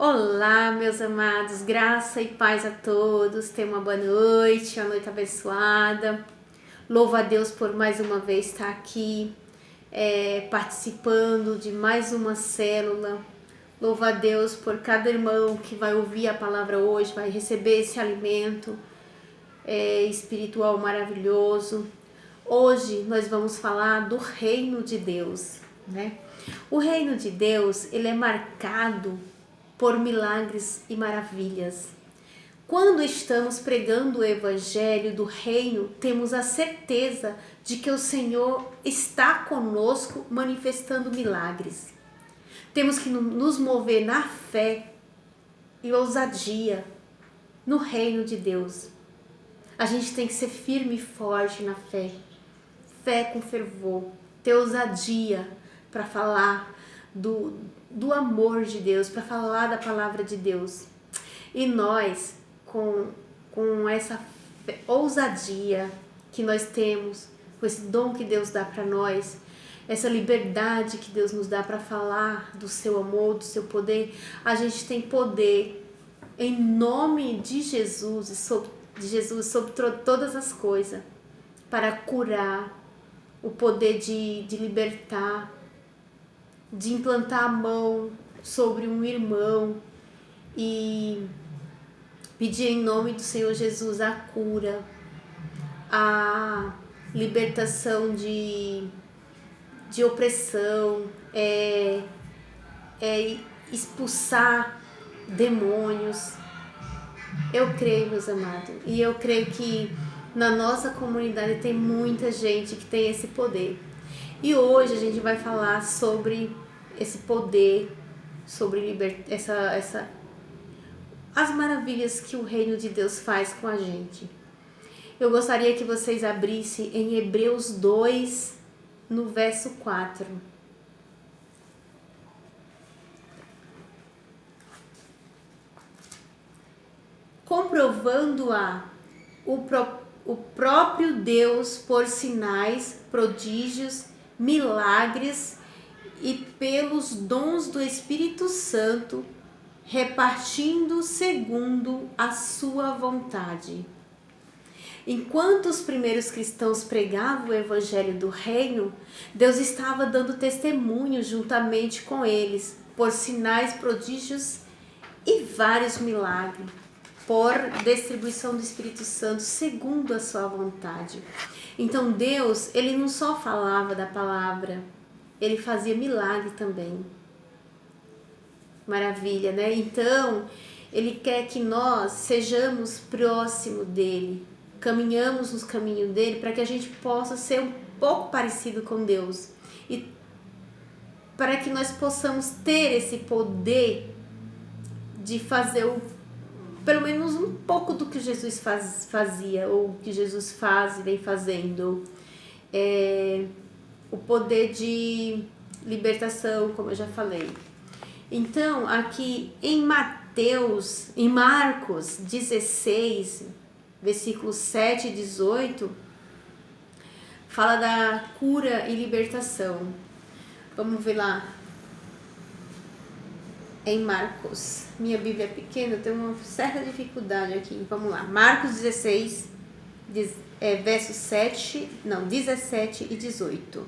Olá, meus amados, graça e paz a todos. Tenham uma noite abençoada. Louvo a Deus por mais uma vez estar aqui, participando de mais uma célula. Louvo a Deus por cada irmão que vai ouvir a palavra hoje, vai receber esse alimento espiritual maravilhoso. Hoje nós vamos falar do reino de Deus, né? O reino de Deus, ele é marcado por milagres e maravilhas. Quando estamos pregando o evangelho do reino, temos a certeza de que o Senhor está conosco manifestando milagres. Temos que nos mover na fé e ousadia no reino de Deus. A gente tem que ser firme e forte na fé, fé com fervor, ter ousadia para falar do amor de Deus, para falar da palavra de Deus. E nós, com essa ousadia que nós temos, com esse dom que Deus dá para nós, essa liberdade que Deus nos dá para falar do seu amor, do seu poder, a gente tem poder em nome de Jesus e sobre todas as coisas, para curar, o poder de libertar, de implantar a mão sobre um irmão e pedir em nome do Senhor Jesus a cura, a libertação de opressão, expulsar demônios. Eu creio, meus amados, e eu creio que na nossa comunidade tem muita gente que tem esse poder. E hoje a gente vai falar sobre esse poder, sobre as maravilhas que o reino de Deus faz com a gente. Eu gostaria que vocês abrissem em Hebreus 2, no verso 4. Comprovando-a o próprio Deus por sinais, prodígios, milagres e pelos dons do Espírito Santo, repartindo segundo a sua vontade. Enquanto os primeiros cristãos pregavam o evangelho do reino, Deus estava dando testemunho juntamente com eles, por sinais, prodígios e vários milagres, por distribuição do Espírito Santo, segundo a sua vontade. Então Deus, ele não só falava da palavra, ele fazia milagre também. Maravilha, né? Então, ele quer que nós sejamos próximos dele, caminhamos nos caminhos dele, para que a gente possa ser um pouco parecido com Deus. E para que nós possamos ter esse poder de fazer pelo menos um pouco do que Jesus fazia, ou que Jesus faz e vem fazendo. O poder de libertação, como eu já falei. Então, aqui em Marcos 16, versículos 7 e 18, fala da cura e libertação. Vamos ver lá. Em Marcos, minha Bíblia é pequena, eu tenho uma certa dificuldade aqui. Vamos lá, Marcos 16, versos 17 e 18.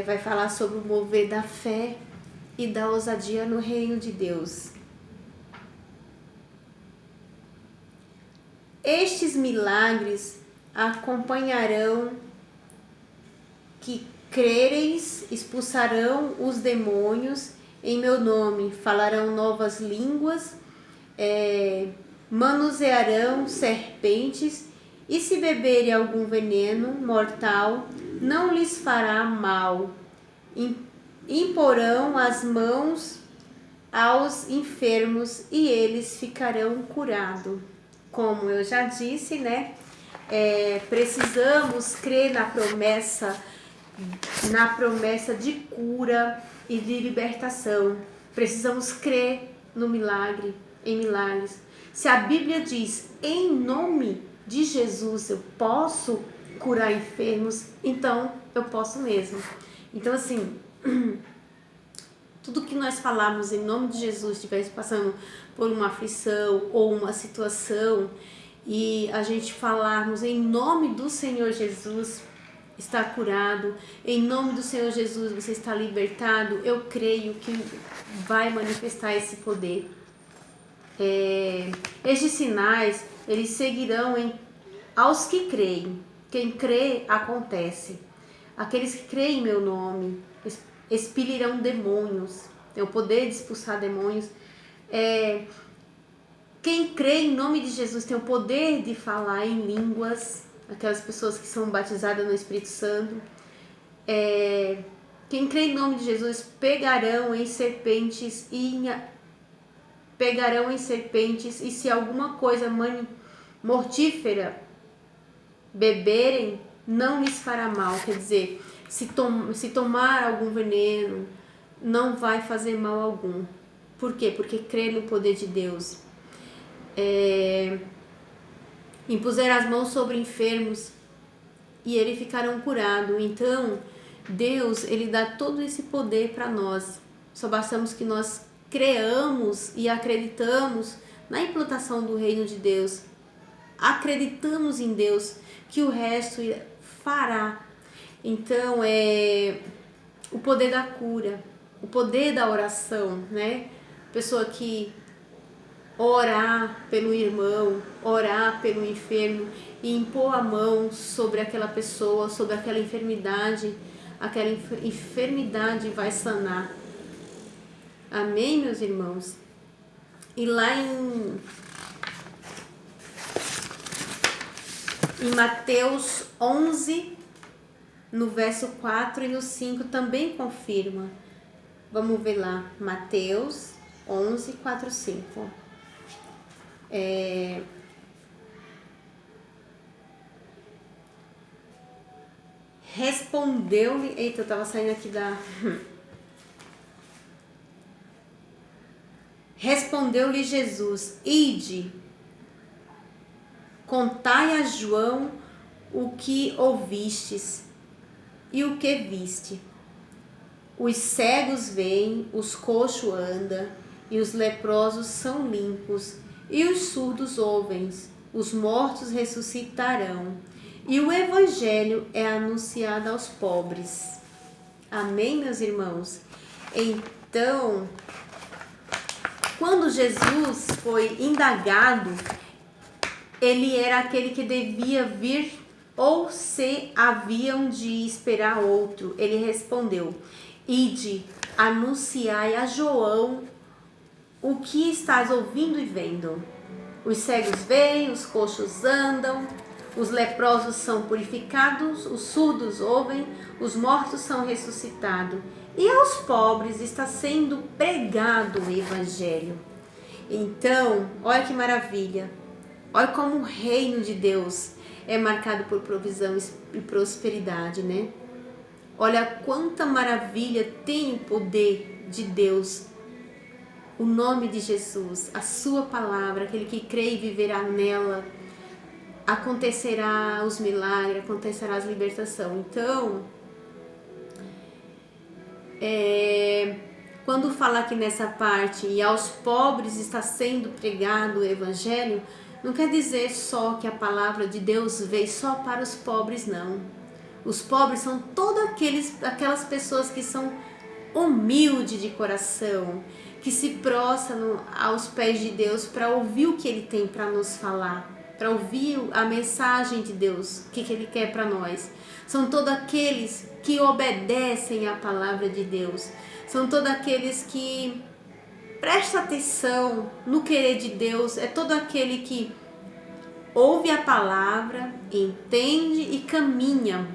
Vai falar sobre o mover da fé e da ousadia no reino de Deus. Estes milagres acompanharão que crereis, expulsarão os demônios em meu nome, falarão novas línguas, manusearão serpentes, e se beberem algum veneno mortal, não lhes fará mal. Imporão as mãos aos enfermos e eles ficarão curados. Como eu já disse, né? Precisamos crer na promessa de cura e de libertação. Precisamos crer no milagre, em milagres. Se a Bíblia diz, em nome de Jesus eu posso curar enfermos, então eu posso mesmo. Então assim, Tudo que nós falarmos em nome de Jesus, estivesse passando por uma aflição ou uma situação, e a gente falarmos em nome do Senhor Jesus, está curado, em nome do Senhor Jesus você está libertado, eu creio que vai manifestar esse poder. Estes sinais, eles seguirão aos que creem. Quem crê, acontece. Aqueles que creem em meu nome expelirão demônios, tem o poder de expulsar demônios. Quem crê em nome de Jesus tem o poder de falar em línguas, aquelas pessoas que são batizadas no Espírito Santo. Quem crê em nome de Jesus pegarão em serpentes e se alguma coisa mortífera beberem, não lhes fará mal. Quer dizer, se tomar algum veneno, não vai fazer mal algum. Por quê? Porque crê no poder de Deus. Impuser as mãos sobre enfermos e eles ficarão curados. Então, Deus, ele dá todo esse poder para nós. Só bastamos que nós creamos e acreditamos na implantação do reino de Deus. Acreditamos em Deus, que o resto fará. Então, o poder da cura, o poder da oração, né? Pessoa que orar pelo irmão, orar pelo enfermo e impor a mão sobre aquela pessoa, sobre aquela enfermidade vai sanar. Amém, meus irmãos? E lá em Mateus 11, no verso 4 e no 5 também confirma. Vamos ver lá, Mateus 11, 4, 5. Respondeu-lhe... Eita, eu tava saindo aqui da... Respondeu-lhe Jesus: Ide, contai a João o que ouvistes e o que viste. Os cegos veem, os coxos andam, e os leprosos são limpos, e os surdos ouvem, os mortos ressuscitarão, e o evangelho é anunciado aos pobres. Amém, meus irmãos? Então, quando Jesus foi indagado, ele era aquele que devia vir ou se haviam de esperar outro. Ele respondeu: Ide, anunciai a João o que estás ouvindo e vendo. Os cegos veem, os coxos andam, os leprosos são purificados, os surdos ouvem, os mortos são ressuscitados. E aos pobres está sendo pregado o evangelho. Então, olha que maravilha. Olha como o reino de Deus é marcado por provisão e prosperidade, né? Olha quanta maravilha tem o poder de Deus. O nome de Jesus, a sua palavra, aquele que crê e viverá nela, acontecerá os milagres, acontecerá as libertação. Então, quando fala aqui nessa parte, e aos pobres está sendo pregado o evangelho, não quer dizer só que a palavra de Deus veio só para os pobres, não. Os pobres são todas aquelas pessoas que são humildes de coração, que se prostram aos pés de Deus para ouvir o que Ele tem para nos falar, para ouvir a mensagem de Deus, o que Ele quer para nós. São todos aqueles que obedecem à palavra de Deus. São todos aqueles que prestam atenção no querer de Deus. É todo aquele que ouve a palavra, entende e caminha,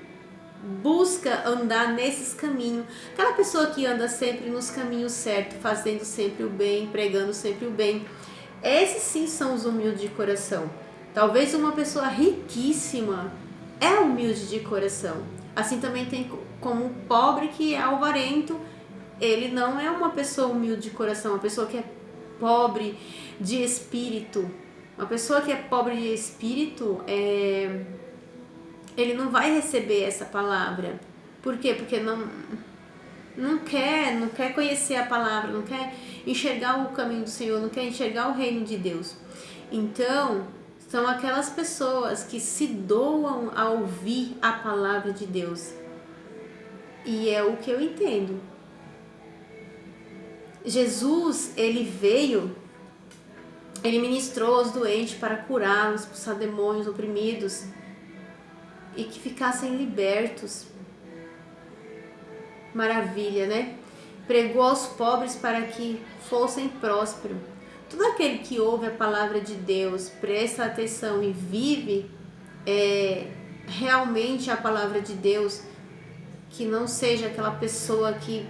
busca andar nesses caminhos. Aquela pessoa que anda sempre nos caminhos certos, fazendo sempre o bem, pregando sempre o bem. Esses sim são os humildes de coração. Talvez uma pessoa riquíssima é humilde de coração. Assim também tem como um pobre que é avarento. Ele não é uma pessoa humilde de coração, uma pessoa que é pobre de espírito. Uma pessoa que é pobre de espírito, ele não vai receber essa palavra. Por quê? Porque não quer conhecer a palavra, não quer enxergar o caminho do Senhor, não quer enxergar o reino de Deus. Então, são aquelas pessoas que se doam a ouvir a palavra de Deus. E é o que eu entendo. Jesus, ele veio, ele ministrou aos doentes para curá-los, expulsar demônios oprimidos e que ficassem libertos. Maravilha, né? Pregou aos pobres para que fossem prósperos. Todo aquele que ouve a palavra de Deus, presta atenção e vive realmente a palavra de Deus, que não seja aquela pessoa que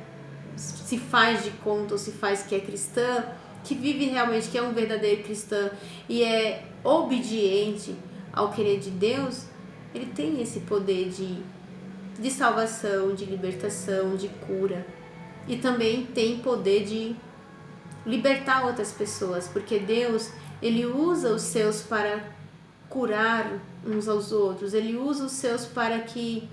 se faz de conta ou se faz que é cristã, que vive realmente, que é um verdadeiro cristão e é obediente ao querer de Deus, ele tem esse poder de salvação, de libertação, de cura. E também tem poder de libertar outras pessoas, porque Deus, ele usa os seus para curar uns aos outros, ele usa os seus para que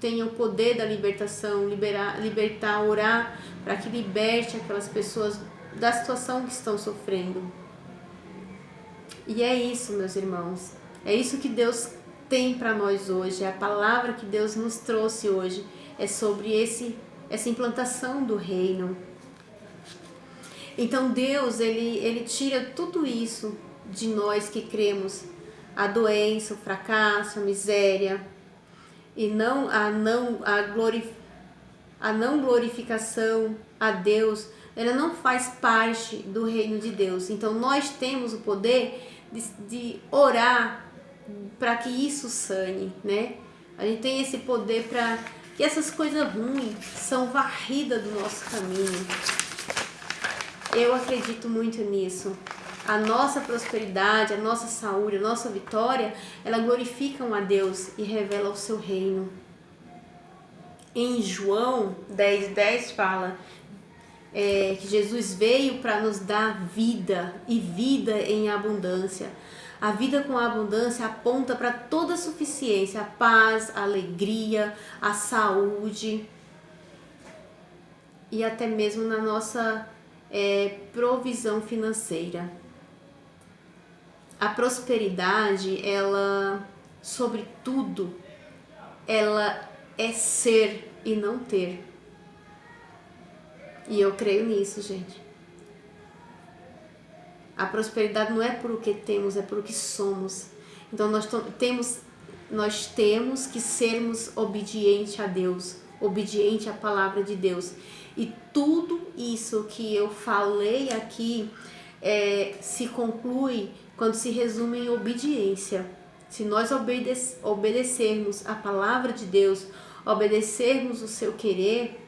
tenha o poder da libertação, libertar, orar para que liberte aquelas pessoas da situação que estão sofrendo. E é isso, meus irmãos, é isso que Deus tem para nós hoje, a palavra que Deus nos trouxe hoje é sobre essa implantação do reino. Então Deus, ele tira tudo isso de nós que cremos, a doença, o fracasso, a miséria, e a não glorificação a Deus, ela não faz parte do reino de Deus. Então nós temos o poder de orar para que isso sane, né? A gente tem esse poder para que essas coisas ruins são varridas do nosso caminho. Eu acredito muito nisso. A nossa prosperidade, a nossa saúde, a nossa vitória, elas glorificam a Deus e revelam o seu reino. Em João 10:10 fala que Jesus veio para nos dar vida e vida em abundância. A vida com abundância aponta para toda a suficiência, a paz, a alegria, a saúde e até mesmo na nossa provisão financeira. A prosperidade, ela, sobretudo, ela é ser e não ter. E eu creio nisso, gente. A prosperidade não é por o que temos, é por o que somos. Então nós temos que sermos obedientes a Deus, obediente à palavra de Deus. E tudo isso que eu falei aqui se conclui quando se resume em obediência. Se nós obedecermos a palavra de Deus, obedecermos o seu querer,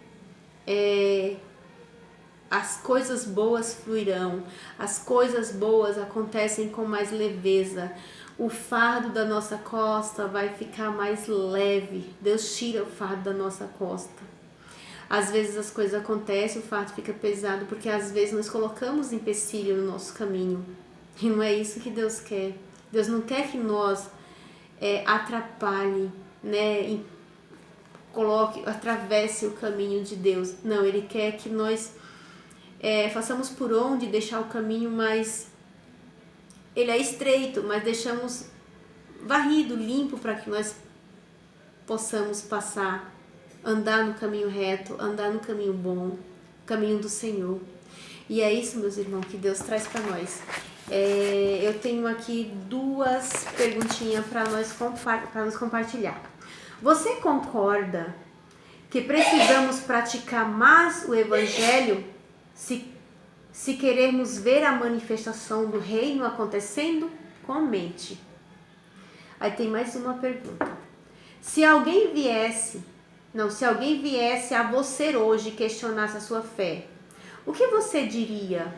as coisas boas fluirão, as coisas boas acontecem com mais leveza, o fardo da nossa costa vai ficar mais leve, Deus tira o fardo da nossa costa. Às vezes as coisas acontecem, o fardo fica pesado, porque às vezes nós colocamos empecilho no nosso caminho, e não é isso que Deus quer. Deus não quer que nós atrapalhe, né, atravesse o caminho de Deus. Não, Ele quer que nós façamos por onde deixar o caminho mais... Ele é estreito, mas deixamos varrido, limpo, para que nós possamos passar, andar no caminho reto, andar no caminho bom, caminho do Senhor. E é isso, meus irmãos, que Deus traz para nós. Eu tenho aqui 2 perguntinhas para nos compartilhar. Você concorda que precisamos praticar mais o Evangelho se queremos ver a manifestação do reino acontecendo? Comente. Aí tem mais uma pergunta. Se alguém viesse a você hoje e questionasse a sua fé, o que você diria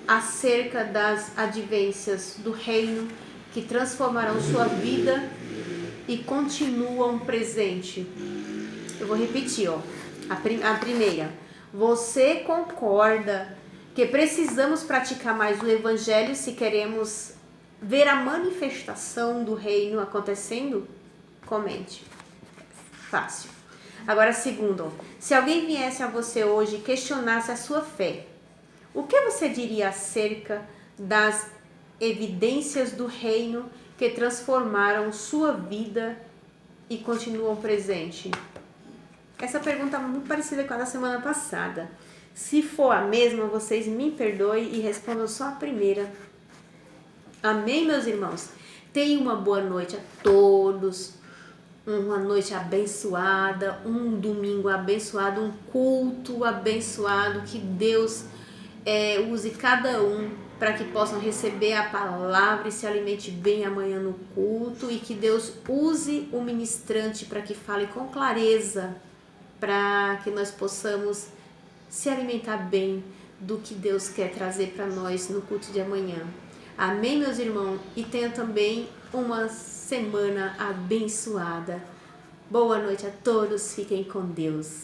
acerca das advências do reino que transformarão sua vida e continuam presente? Eu vou repetir, a primeira. Você concorda que precisamos praticar mais o Evangelho se queremos ver a manifestação do reino acontecendo? Comente. Fácil. Agora, segundo, se alguém viesse a você hoje e questionasse a sua fé, o que você diria acerca das evidências do reino que transformaram sua vida e continuam presente? Essa pergunta é muito parecida com a da semana passada. Se for a mesma, vocês me perdoem e respondam só a primeira. Amém, meus irmãos? Tenham uma boa noite a todos. Uma noite abençoada, um domingo abençoado, um culto abençoado, que Deus use cada um para que possam receber a palavra e se alimente bem amanhã no culto, e que Deus use o ministrante para que fale com clareza, para que nós possamos se alimentar bem do que Deus quer trazer para nós no culto de amanhã. Amém, meus irmãos? E tenha também uma semana abençoada. Boa noite a todos, fiquem com Deus.